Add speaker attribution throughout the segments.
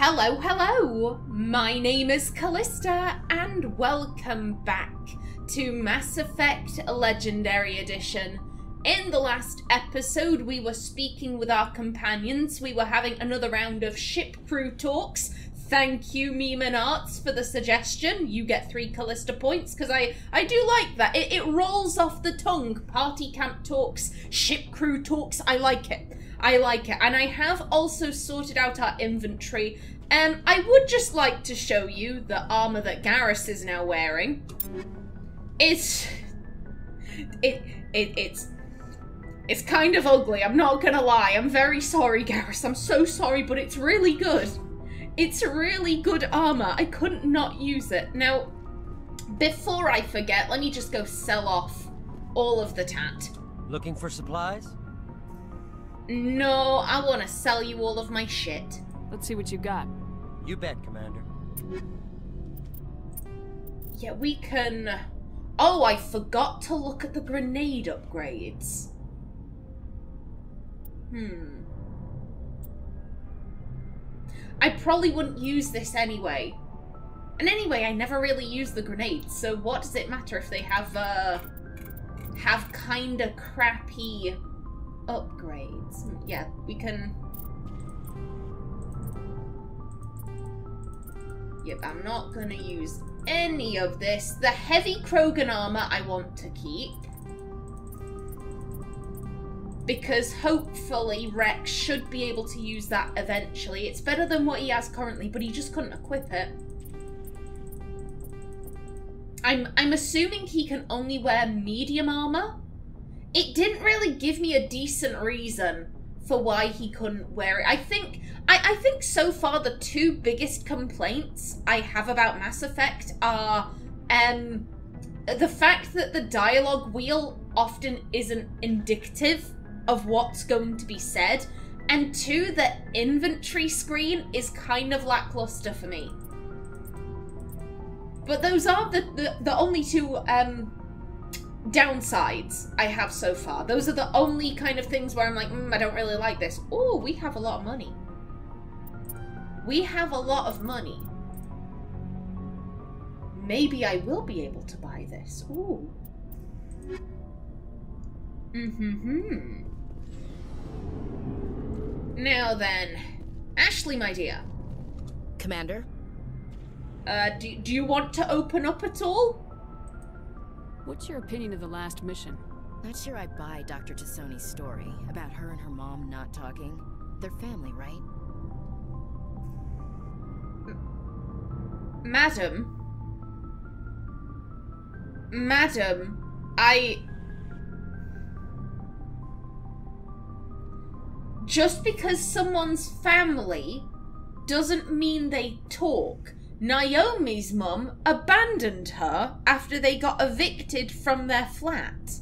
Speaker 1: Hello, hello! My name is Callista, and welcome back to Mass Effect Legendary Edition. In the last episode, we were speaking with our companions. We were having another round of ship crew talks. Thank you, Meme and Arts, for the suggestion. You get 3 Callista points, because I do like that. It rolls off the tongue. Party camp talks, ship crew talks, I like it. I like it. And I have also sorted out our inventory. I would just like to show you the armor that Garrus is now wearing. It's kind of ugly, I'm not gonna lie. I'm very sorry, Garrus. I'm so sorry, but it's really good. It's really good armor. I couldn't not use it. Now, before I forget, let me just go sell off all of the tat.
Speaker 2: Looking for supplies?
Speaker 1: No, I want to sell you all of my shit.
Speaker 3: Let's see what you got.
Speaker 2: You bet, Commander.
Speaker 1: Yeah, we can... Oh, I forgot to look at the grenade upgrades. I probably wouldn't use this anyway. And anyway, I never really use the grenades, so what does it matter if they have kinda crappy upgrades? Yeah, we can... Yep, I'm not gonna use any of this. The heavy Krogan armor I want to keep. Because hopefully Wrex should be able to use that eventually. It's better than what he has currently, but he just couldn't equip it. I'm assuming he can only wear medium armor. It didn't really give me a decent reason for why he couldn't wear it. I think so far the 2 biggest complaints I have about Mass Effect are the fact that the dialogue wheel often isn't indicative of what's going to be said, and 2, the inventory screen is kind of lackluster for me. But those are the only 2 downsides I have so far. Those are the only kind of things where I'm like, I don't really like this. Oh, we have a lot of money. We have a lot of money. Maybe I will be able to buy this. Ooh. Now then, Ashley, my dear.
Speaker 4: Commander?
Speaker 1: Do you want to open up at all?
Speaker 3: What's your opinion of the last mission?
Speaker 4: Not sure I buy Dr. Tassoni's story about her and her mom not talking. They're family, right?
Speaker 1: Madam, just because someone's family doesn't mean they talk. Naomi's mum abandoned her after they got evicted from their flat.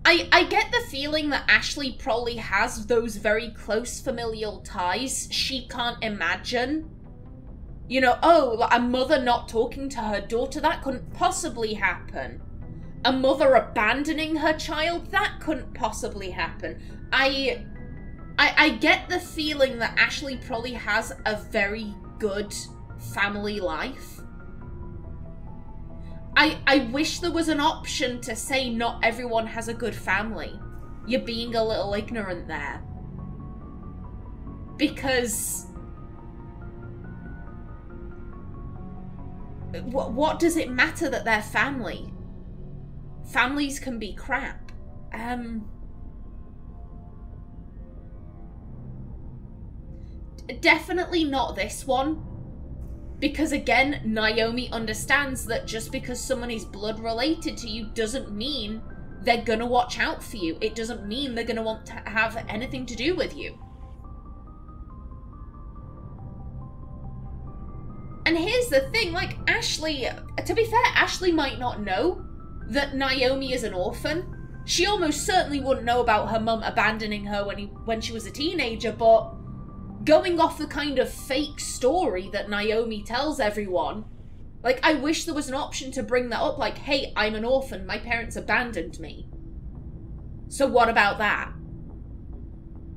Speaker 1: I get the feeling that Ashley probably has those very close familial ties she can't imagine. You know, oh, like a mother not talking to her daughter, that couldn't possibly happen. A mother abandoning her child, that couldn't possibly happen. I get the feeling that Ashley probably has a very good family life. I wish there was an option to say not everyone has a good family. You're being a little ignorant there. Because... What does it matter that they're family? Families can be crap. Definitely not this one. Because again, Naomi understands that just because someone is blood related to you doesn't mean they're gonna watch out for you. It doesn't mean they're gonna want to have anything to do with you. And here's the thing, like, Ashley, to be fair, Ashley might not know that Naomi is an orphan. She almost certainly wouldn't know about her mum abandoning her when she was a teenager, but going off the kind of fake story that Naomi tells everyone, like, I wish there was an option to bring that up, like, hey, I'm an orphan, my parents abandoned me. So what about that?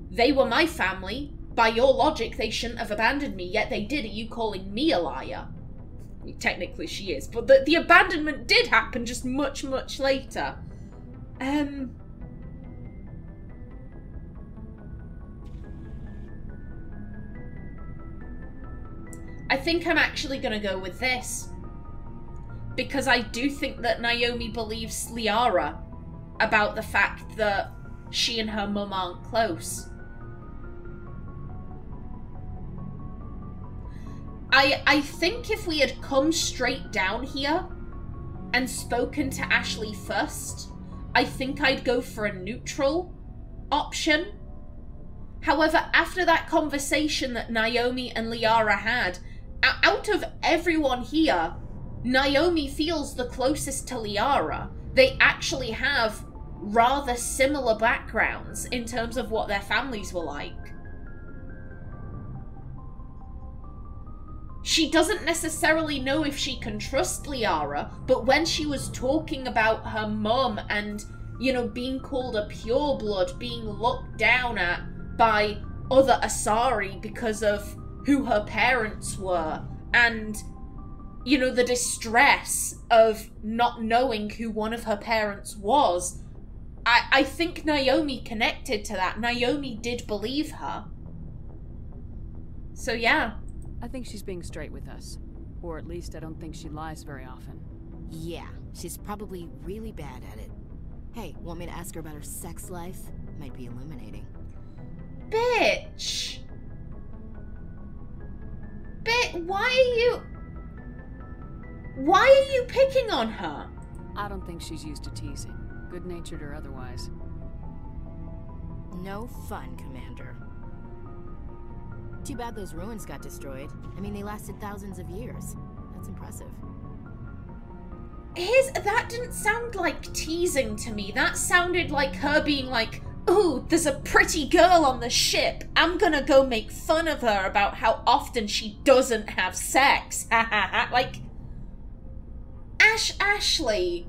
Speaker 1: They were my family, by your logic, they shouldn't have abandoned me, yet they did. Are you calling me a liar? I mean, technically she is, but the abandonment did happen just much, much later. I think I'm actually going to go with this. Because I do think that Naomi believes Liara about the fact that she and her mum aren't close. I think if we had come straight down here and spoken to Ashley first, I think I'd go for a neutral option. However, after that conversation that Naomi and Liara had, out of everyone here, Naomi feels the closest to Liara. They actually have rather similar backgrounds in terms of what their families were like. She doesn't necessarily know if she can trust Liara, but when she was talking about her mum and, you know, being called a pureblood, being looked down at by other Asari because of who her parents were, and, you know, the distress of not knowing who one of her parents was, I think Naomi connected to that. Naomi did believe her. So yeah.
Speaker 3: I think she's being straight with us. Or at least I don't think she lies very often.
Speaker 4: Yeah, she's probably really bad at it. Hey, want me to ask her about her sex life? Might be illuminating.
Speaker 1: Bitch! Why are you picking on her?
Speaker 3: I don't think she's used to teasing, good-natured or otherwise.
Speaker 4: No fun, Commander. Too bad those ruins got destroyed. I mean, they lasted thousands of years. That's impressive.
Speaker 1: That didn't sound like teasing to me. That sounded like her being like, ooh, there's a pretty girl on the ship. I'm gonna go make fun of her about how often she doesn't have sex. Ha ha ha. Like, Ashley.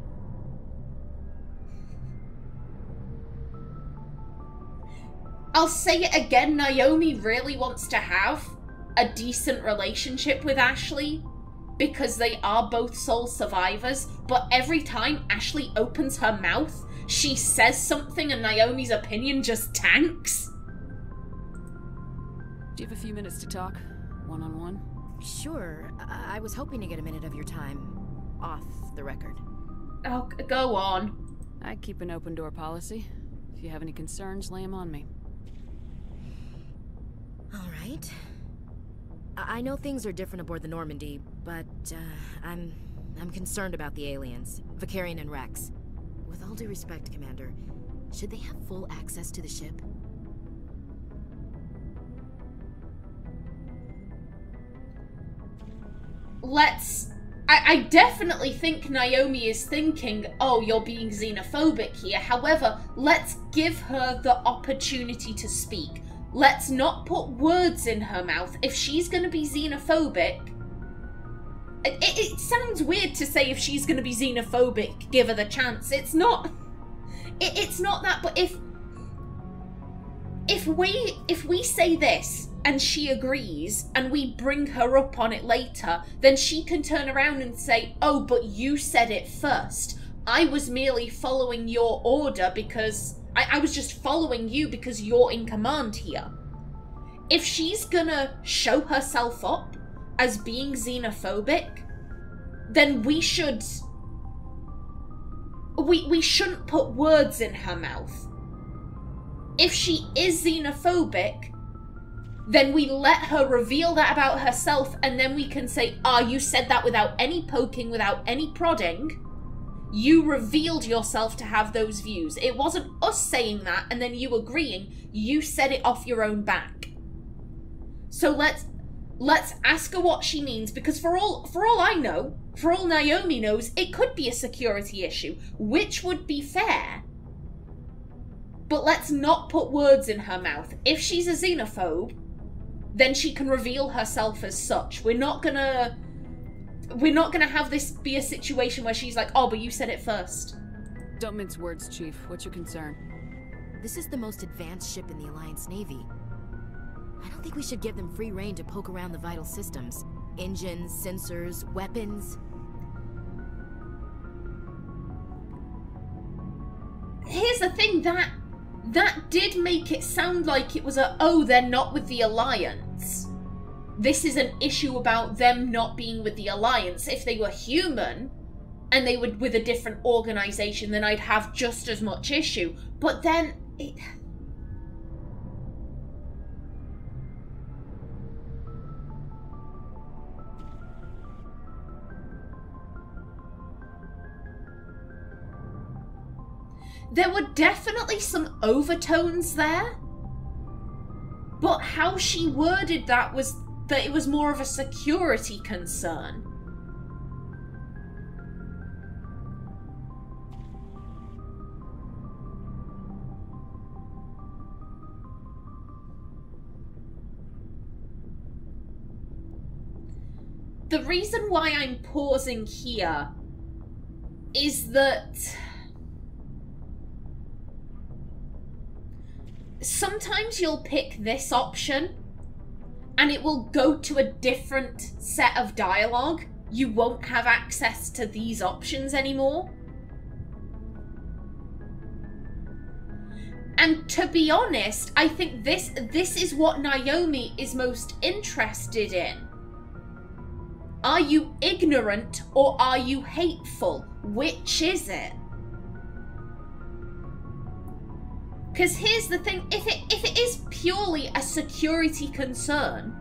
Speaker 1: I'll say it again, Naomi really wants to have a decent relationship with Ashley because they are both soul survivors, but every time Ashley opens her mouth, she says something and Naomi's opinion just tanks.
Speaker 3: Do you have a few minutes to talk? One-on-one?
Speaker 4: Sure. I was hoping to get a minute of your time off the record.
Speaker 1: Oh, go on.
Speaker 3: I keep an open door policy. If you have any concerns, lay them on me.
Speaker 4: All right. I know things are different aboard the Normandy, but I'm concerned about the aliens, Vicarian and Wrex. With all due respect, Commander, should they have full access to the ship?
Speaker 1: I definitely think Naomi is thinking, oh, you're being xenophobic here. However, let's give her the opportunity to speak. Let's not put words in her mouth. If she's going to be xenophobic... It sounds weird to say if she's going to be xenophobic, give her the chance. It's not... It's not that, but if we say this and she agrees and we bring her up on it later, then she can turn around and say, oh, but you said it first. I was merely following your order because... I was just following you because you're in command here. If she's gonna show herself up as being xenophobic, then we shouldn't put words in her mouth. If she is xenophobic, then we let her reveal that about herself, and then we can say, ah, you said that without any poking, without any prodding. You revealed yourself to have those views. It wasn't us saying that and then you agreeing. You said it off your own back. So let's ask her what she means, because for all I know, for all Naomi knows, it could be a security issue, which would be fair. But let's not put words in her mouth. If she's a xenophobe, then she can reveal herself as such. We're not gonna have this be a situation where she's like, oh, but you said it first.
Speaker 3: Don't mince words, Chief. What's your concern?
Speaker 4: This is the most advanced ship in the Alliance Navy. I don't think we should give them free rein to poke around the vital systems. Engines, sensors, weapons.
Speaker 1: Here's the thing, that did make it sound like it was oh, they're not with the Alliance. This is an issue about them not being with the Alliance. If they were human, and they were with a different organization, then I'd have just as much issue. But then, there were definitely some overtones there, but how she worded that was that it was more of a security concern. The reason why I'm pausing here is that sometimes you'll pick this option and it will go to a different set of dialogue. You won't have access to these options anymore. And to be honest, I think this is what Naomi is most interested in. Are you ignorant or are you hateful? Which is it? Because here's the thing, if it is purely a security concern,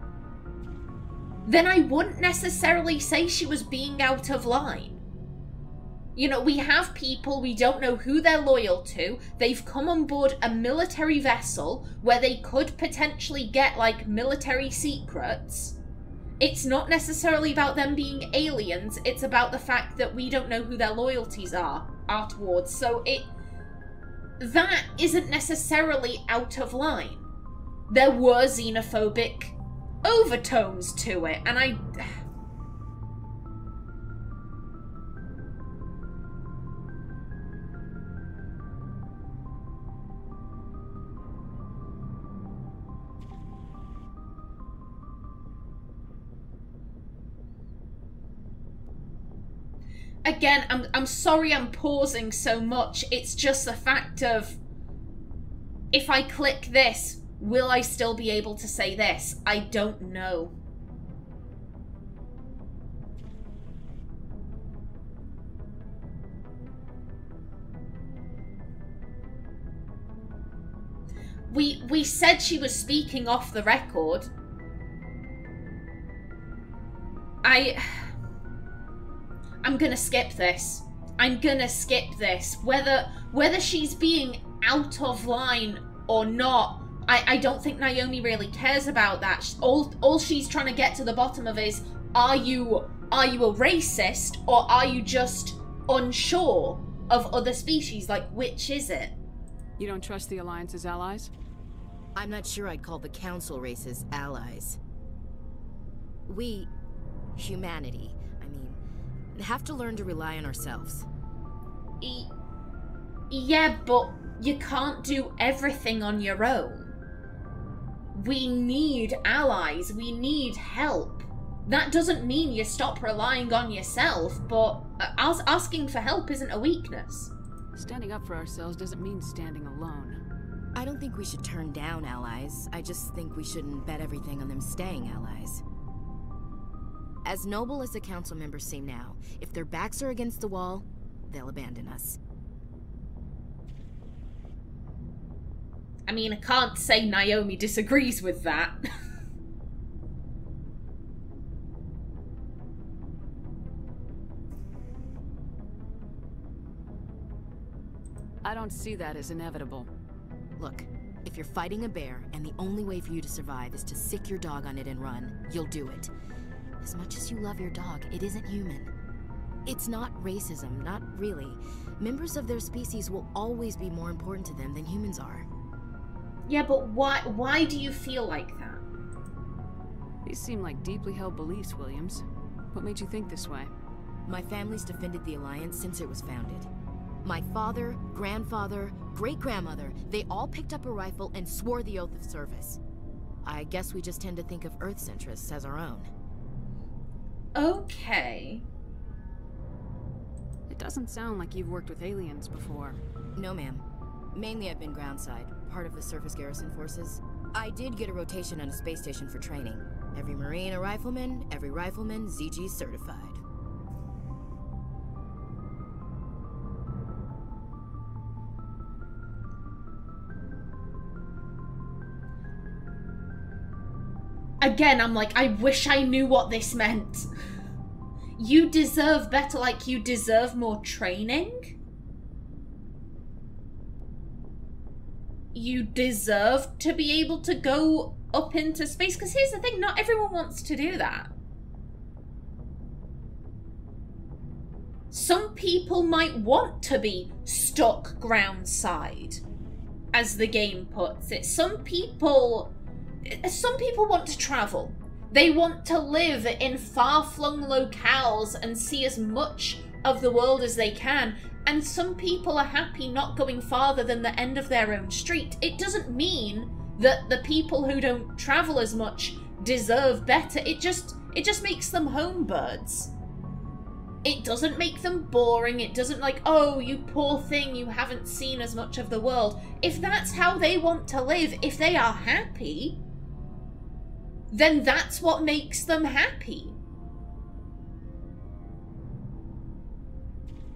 Speaker 1: then I wouldn't necessarily say she was being out of line. You know, we have people, we don't know who they're loyal to, they've come on board a military vessel where they could potentially get, like, military secrets. It's not necessarily about them being aliens, it's about the fact that we don't know who their loyalties are towards, so that isn't necessarily out of line. There were xenophobic overtones to it, and again, I'm sorry I'm pausing so much. It's just the fact of, if I click this, will I still be able to say this? I don't know. We said she was speaking off the record. I'm gonna skip this. I'm gonna skip this. Whether she's being out of line or not, I don't think Naomi really cares about that. All she's trying to get to the bottom of is, are you a racist or are you just unsure of other species? Like, which is it?
Speaker 3: You don't trust the Alliance's allies?
Speaker 4: I'm not sure I'd call the Council races allies. We, humanity, have to learn to rely on ourselves.
Speaker 1: Yeah, but you can't do everything on your own. We need allies, we need help. That doesn't mean you stop relying on yourself, but asking for help isn't a weakness.
Speaker 3: Standing up for ourselves doesn't mean standing alone.
Speaker 4: I don't think we should turn down allies. I just think we shouldn't bet everything on them staying allies. As noble as the council members seem now, if their backs are against the wall, they'll abandon us.
Speaker 1: I mean, I can't say Naomi disagrees with that.
Speaker 3: I don't see that as inevitable.
Speaker 4: Look, if you're fighting a bear and the only way for you to survive is to sick your dog on it and run, you'll do it. As much as you love your dog, it isn't human. It's not racism, not really. Members of their species will always be more important to them than humans are.
Speaker 1: Yeah, but why do you feel like that?
Speaker 3: These seem like deeply held beliefs, Williams. What made you think this way?
Speaker 4: My family's defended the Alliance since it was founded. My father, grandfather, great-grandmother, they all picked up a rifle and swore the oath of service. I guess we just tend to think of Earth's interests as our own.
Speaker 1: Okay.
Speaker 3: It doesn't sound like you've worked with aliens before.
Speaker 4: No, ma'am. Mainly I've been groundside, part of the surface garrison forces. I did get a rotation on a space station for training. Every Marine a rifleman, every rifleman ZG certified.
Speaker 1: Again, I'm like, I wish I knew what this meant. You deserve better, like you deserve more training? You deserve to be able to go up into space? Because here's the thing, not everyone wants to do that. Some people might want to be stuck groundside, as the game puts it. Some people want to travel. They want to live in far-flung locales and see as much of the world as they can. And some people are happy not going farther than the end of their own street. It doesn't mean that the people who don't travel as much deserve better. It just makes them home birds. It doesn't make them boring. It doesn't like, oh, you poor thing, you haven't seen as much of the world. If that's how they want to live, if they are happy, then that's what makes them happy.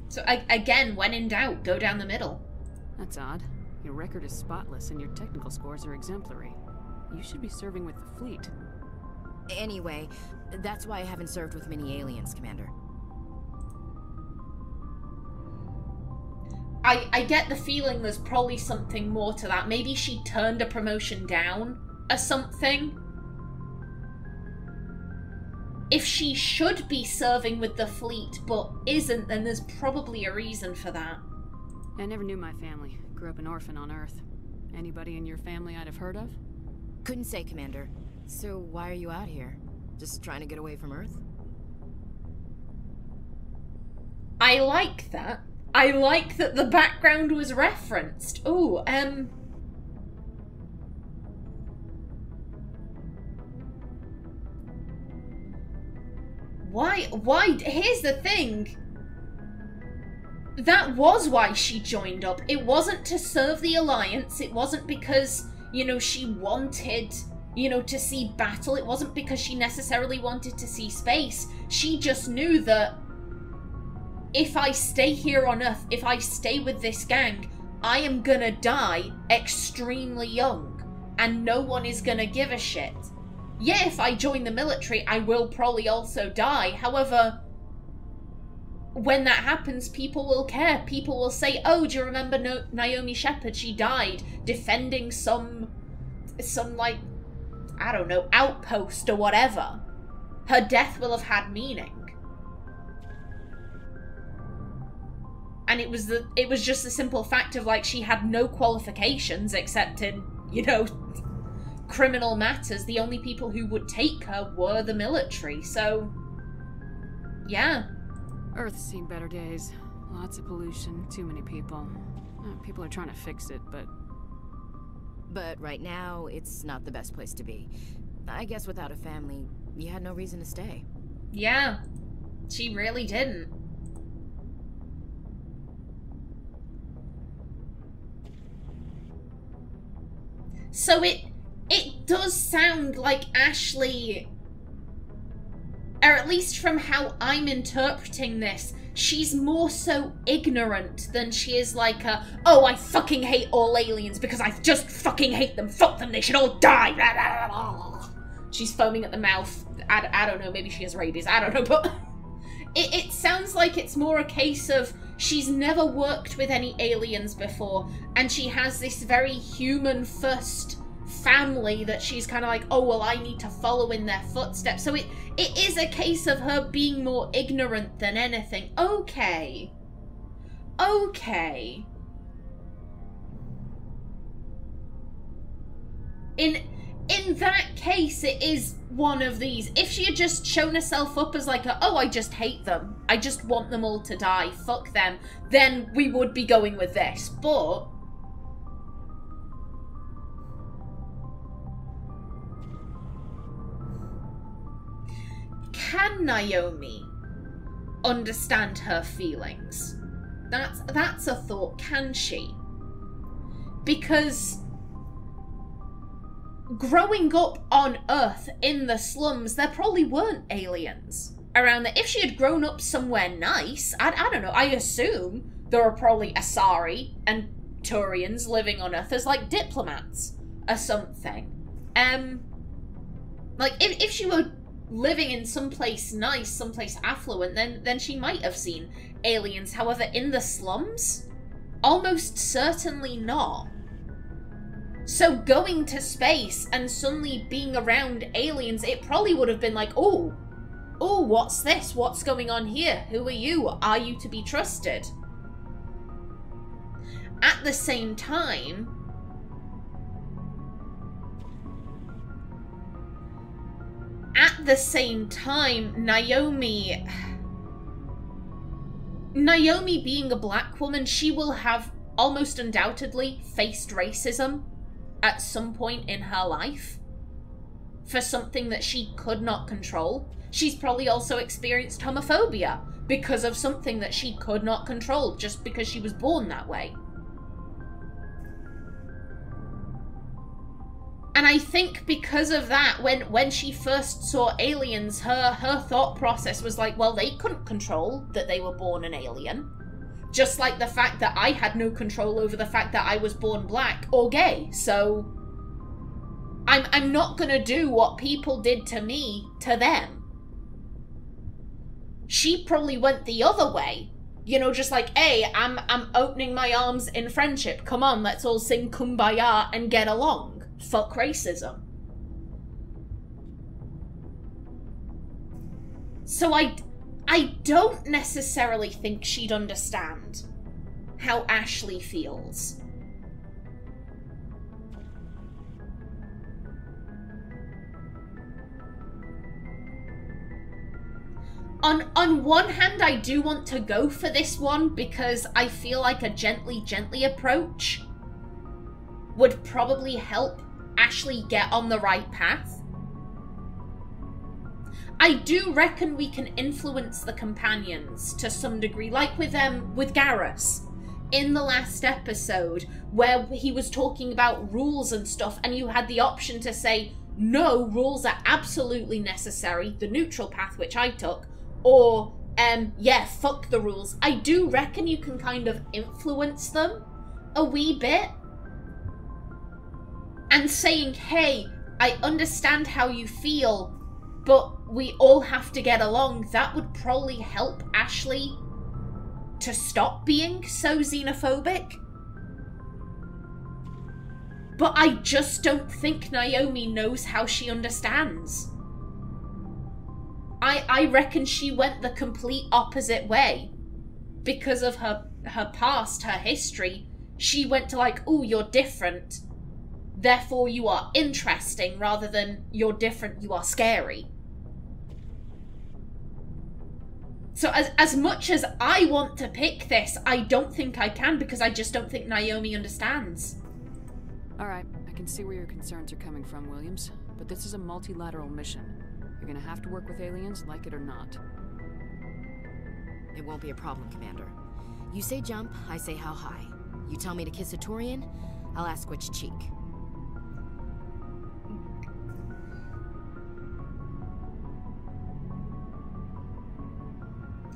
Speaker 1: So again, when in doubt, go down the middle.
Speaker 3: That's odd. Your record is spotless and your technical scores are exemplary. You should be serving with the fleet.
Speaker 4: Anyway, that's why I haven't served with many aliens, Commander.
Speaker 1: I get the feeling there's probably something more to that. Maybe she turned a promotion down or something. If she should be serving with the fleet but isn't, then there's probably a reason for that.
Speaker 3: I never knew my family. Grew up an orphan on Earth. Anybody in your family I'd have heard of?
Speaker 4: Couldn't say, Commander. So why are you out here? Just trying to get away from Earth?
Speaker 1: I like that. I like that the background was referenced. Ooh, Why? Here's the thing. That was why she joined up. It wasn't to serve the Alliance. It wasn't because, you know, she wanted, you know, to see battle. It wasn't because she necessarily wanted to see space. She just knew that if I stay here on Earth, if I stay with this gang, I am gonna die extremely young. And no one is gonna give a shit. Yeah, if I join the military, I will probably also die. However, when that happens, people will care. People will say, oh, do you remember Naomi Shepherd? She died defending some like, I don't know, outpost or whatever. Her death will have had meaning. And it was just the simple fact of, like, she had no qualifications except in, you know, criminal matters. The only people who would take her were the military, so yeah.
Speaker 3: Earth's seen better days. Lots of pollution, too many people. People are trying to fix it, but
Speaker 4: right now, it's not the best place to be. I guess without a family, you had no reason to stay.
Speaker 1: Yeah, she really didn't. So it does sound like Ashley, or at least from how I'm interpreting this, she's more so ignorant than she is like a, oh, I fucking hate all aliens because I just fucking hate them. Fuck them, they should all die. She's foaming at the mouth. I don't know, maybe she has rabies. I don't know, but it sounds like it's more a case of she's never worked with any aliens before, and she has this very human-first family that she's kind of like, oh, well, I need to follow in their footsteps. So it is a case of her being more ignorant than anything. Okay. Okay. In that case, it is one of these. If she had just shown herself up as like a, oh, I just hate them, I just want them all to die, fuck them, then we would be going with this. But can Naomi understand her feelings? That's a thought, can she? Because growing up on Earth in the slums, there probably weren't aliens around there. If she had grown up somewhere nice, I don't know, I assume there are probably Asari and Turians living on Earth as like diplomats or something. Like if she were living in someplace nice, someplace affluent, then she might have seen aliens. However, in the slums, almost certainly not. So going to space and suddenly being around aliens, it probably would have been like, oh, what's this? What's going on here? Who are you? Are you to be trusted? At the same time, Naomi being a black woman, she will have almost undoubtedly faced racism at some point in her life for something that she could not control. She's probably also experienced homophobia because of something that she could not control just because she was born that way. And I think because of that, when she first saw aliens, her thought process was like, well, they couldn't control that they were born an alien. Just like the fact that I had no control over the fact that I was born black or gay. So I'm not gonna do what people did to me to them. She probably went the other way. You know, just like, hey, I'm opening my arms in friendship. Come on, let's all sing Kumbaya and get along. Fuck racism. So I don't necessarily think she'd understand how Ashley feels. On one hand, I do want to go for this one because I feel like a gently approach would probably help Ashley get on the right path. I do reckon we can influence the companions to some degree, like with Garrus in the last episode, where he was talking about rules and stuff, and you had the option to say, no, rules are absolutely necessary, the neutral path, which I took, or, yeah, fuck the rules. I do reckon you can kind of influence them a wee bit. And saying, hey, I understand how you feel, but we all have to get along, that would probably help Ashley to stop being so xenophobic. But I just don't think Naomi knows how she understands. I reckon she went the complete opposite way. Because of her past, her history, she went to like, ooh, you're different. Therefore, you are interesting, rather than you're different, you are scary. So as much as I want to pick this, I don't think I can, because I just don't think Naomi understands.
Speaker 3: Alright, I can see where your concerns are coming from, Williams. But this is a multilateral mission. You're gonna have to work with aliens, like it or not.
Speaker 4: It won't be a problem, Commander. You say jump, I say how high. You tell me to kiss a Turian, I'll ask which cheek.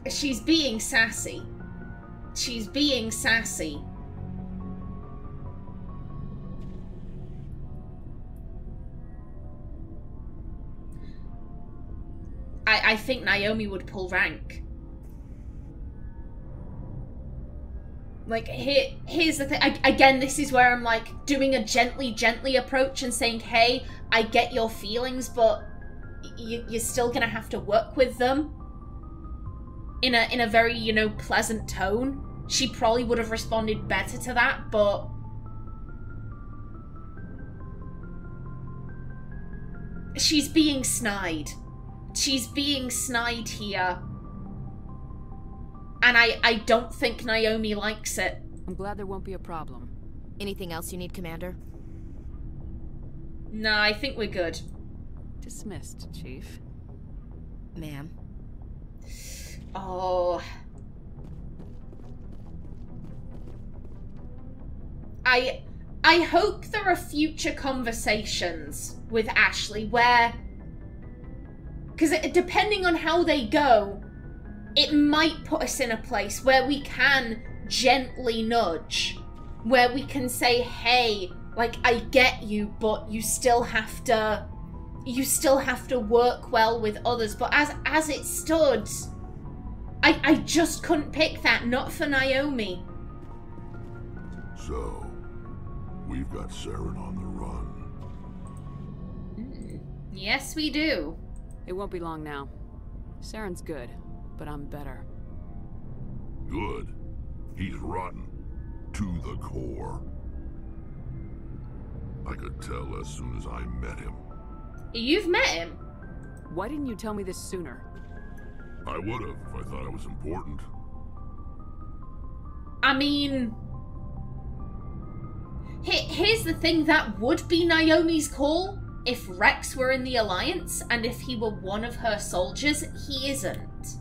Speaker 1: She's being sassy. She's being sassy. I think Naomi would pull rank. Like, here's the thing. Again, this is where I'm like doing a gently approach and saying, hey, I get your feelings, but you're still gonna have to work with them. In a very, you know, pleasant tone. She probably would have responded better to that, but she's being snide. She's being snide here. And I don't think Naomi likes it.
Speaker 3: I'm glad there won't be a problem.
Speaker 4: Anything else you need, Commander?
Speaker 1: No, I think we're good.
Speaker 3: Dismissed, Chief.
Speaker 4: Ma'am.
Speaker 1: Oh. I hope there are future conversations with Ashley where... Because depending on how they go, it might put us in a place where we can gently nudge. Where we can say, hey, like, I get you, but you still have to... You still have to work well with others. But as it stood, I just couldn't pick that. Not for Naomi.
Speaker 5: So, we've got Saren on the run.
Speaker 1: Yes, we do.
Speaker 3: It won't be long now. Saren's good, but I'm better.
Speaker 5: Good. He's rotten. To the core. I could tell as soon as I met him.
Speaker 1: You've met him?
Speaker 3: Why didn't you tell me this sooner?
Speaker 5: I would have if I thought it was important.
Speaker 1: I mean... Here's the thing, that would be Naomi's call if Wrex were in the Alliance and if he were one of her soldiers. He isn't.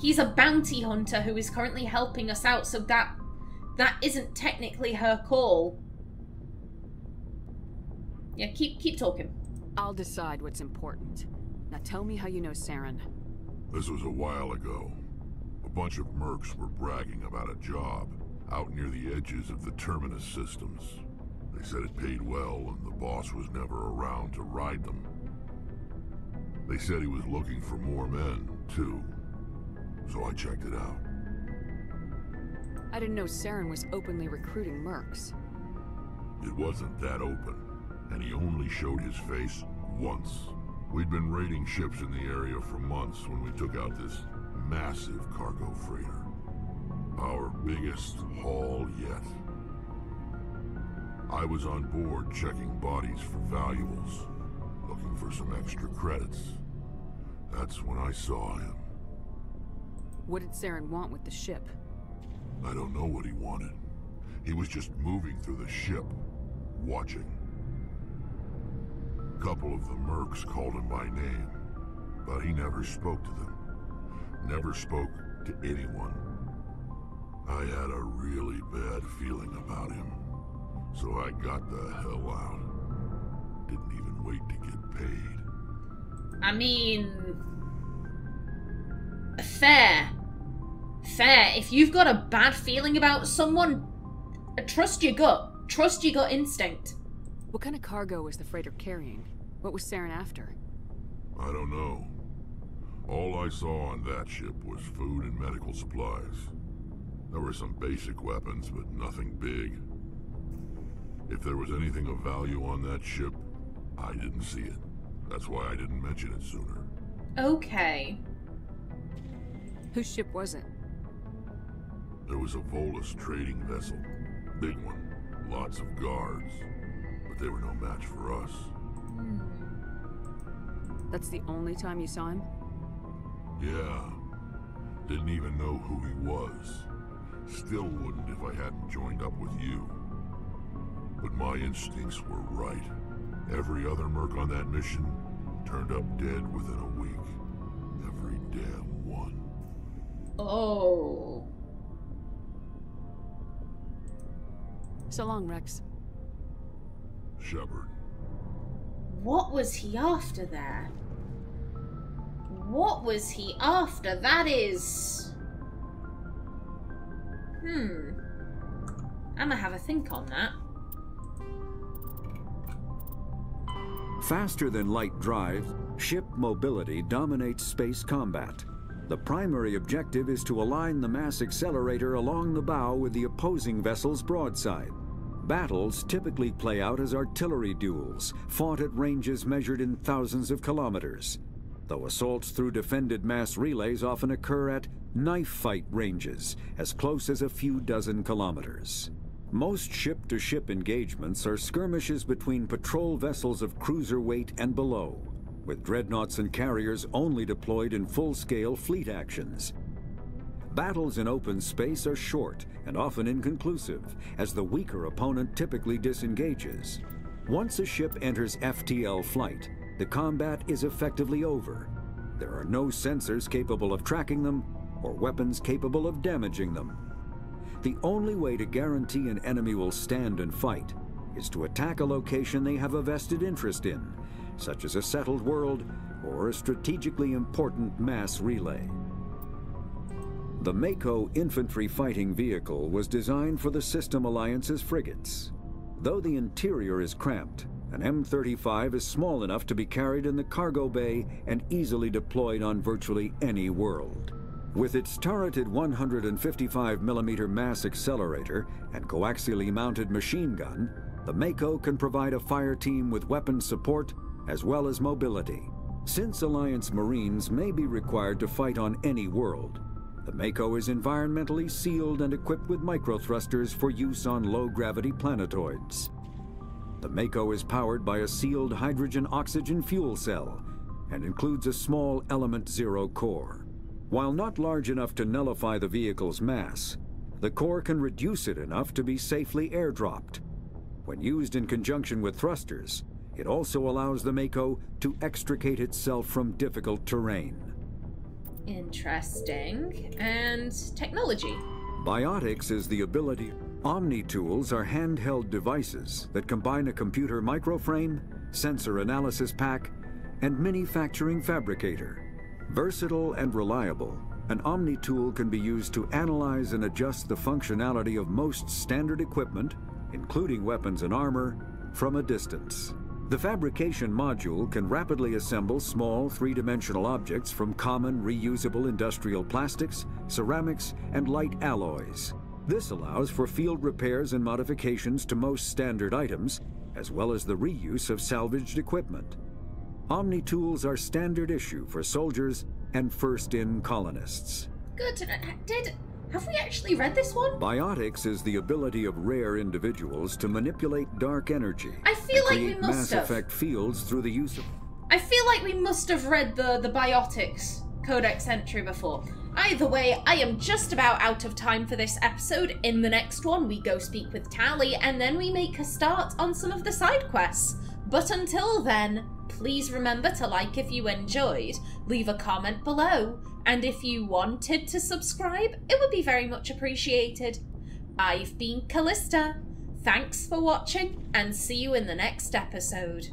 Speaker 1: He's a bounty hunter who is currently helping us out, so that isn't technically her call. Yeah, keep talking.
Speaker 3: I'll decide what's important. Now tell me how you know Saren.
Speaker 5: This was a while ago. A bunch of mercs were bragging about a job out near the edges of the Terminus systems. They said it paid well and the boss was never around to ride them. They said he was looking for more men, too. So I checked it out.
Speaker 3: I didn't know Saren was openly recruiting mercs.
Speaker 5: It wasn't that open, and he only showed his face once. We'd been raiding ships in the area for months when we took out this massive cargo freighter. Our biggest haul yet. I was on board checking bodies for valuables, looking for some extra credits. That's when I saw him.
Speaker 3: What did Saren want with the ship?
Speaker 5: I don't know what he wanted. He was just moving through the ship, watching. A couple of the mercs called him by name, but he never spoke to them. Never spoke to anyone. I had a really bad feeling about him, so I got the hell out. Didn't even wait to get paid.
Speaker 1: I mean... Fair. Fair. If you've got a bad feeling about someone, trust your gut. Trust your gut instinct.
Speaker 3: What kind of cargo was the freighter carrying? What was Saren after?
Speaker 5: I don't know. All I saw on that ship was food and medical supplies. There were some basic weapons, but nothing big. If there was anything of value on that ship, I didn't see it. That's why I didn't mention it sooner.
Speaker 1: Okay.
Speaker 3: Whose ship was it?
Speaker 5: There was a Volus trading vessel. Big one. Lots of guards. But they were no match for us.
Speaker 3: That's the only time you saw him?
Speaker 5: Yeah. Didn't even know who he was. Still wouldn't if I hadn't joined up with you. But my instincts were right. Every other merc on that mission turned up dead within a week. Every damn one.
Speaker 1: Oh.
Speaker 3: So long, Wrex.
Speaker 5: Shepard.
Speaker 1: What was he after there? What was he after? That is... I'm gonna have a think on that.
Speaker 6: Faster than light drive, ship mobility dominates space combat. The primary objective is to align the mass accelerator along the bow with the opposing vessel's broadside. Battles typically play out as artillery duels, fought at ranges measured in thousands of kilometers, though assaults through defended mass relays often occur at knife fight ranges, as close as a few dozen kilometers. Most ship-to-ship engagements are skirmishes between patrol vessels of cruiser weight and below, with dreadnoughts and carriers only deployed in full-scale fleet actions. Battles in open space are short and often inconclusive, as the weaker opponent typically disengages. Once a ship enters FTL flight, the combat is effectively over. There are no sensors capable of tracking them, or weapons capable of damaging them. The only way to guarantee an enemy will stand and fight is to attack a location they have a vested interest in, such as a settled world or a strategically important mass relay. The Mako infantry fighting vehicle was designed for the System Alliance's frigates. Though the interior is cramped, an M35 is small enough to be carried in the cargo bay and easily deployed on virtually any world. With its turreted 155mm mass accelerator and coaxially mounted machine gun, the Mako can provide a fire team with weapon support as well as mobility. Since Alliance Marines may be required to fight on any world, the Mako is environmentally sealed and equipped with microthrusters for use on low-gravity planetoids. The Mako is powered by a sealed hydrogen-oxygen fuel cell and includes a small Element Zero core. While not large enough to nullify the vehicle's mass, the core can reduce it enough to be safely airdropped. When used in conjunction with thrusters, it also allows the Mako to extricate itself from difficult terrain.
Speaker 1: Interesting. And technology.
Speaker 6: Biotics is the ability. Omni-tools are handheld devices that combine a computer microframe, sensor analysis pack, and manufacturing fabricator. Versatile and reliable, an Omni-tool can be used to analyze and adjust the functionality of most standard equipment, including weapons and armor, from a distance. The fabrication module can rapidly assemble small three-dimensional objects from common reusable industrial plastics, ceramics, and light alloys. This allows for field repairs and modifications to most standard items, as well as the reuse of salvaged equipment. Omni-tools are standard issue for soldiers and first-in colonists.
Speaker 1: Good. Have we actually read this one?
Speaker 6: Biotics is the ability of rare individuals to manipulate dark energy.
Speaker 1: I feel like we
Speaker 6: create
Speaker 1: must
Speaker 6: mass
Speaker 1: have.
Speaker 6: effect fields through the use of...
Speaker 1: I feel like we must have read the Biotics Codex entry before. Either way, I am just about out of time for this episode. In the next one, we go speak with Tali, and then we make a start on some of the side quests. But until then, please remember to like if you enjoyed, leave a comment below, and if you wanted to subscribe, it would be very much appreciated. I've been Kallista. Thanks for watching, and see you in the next episode.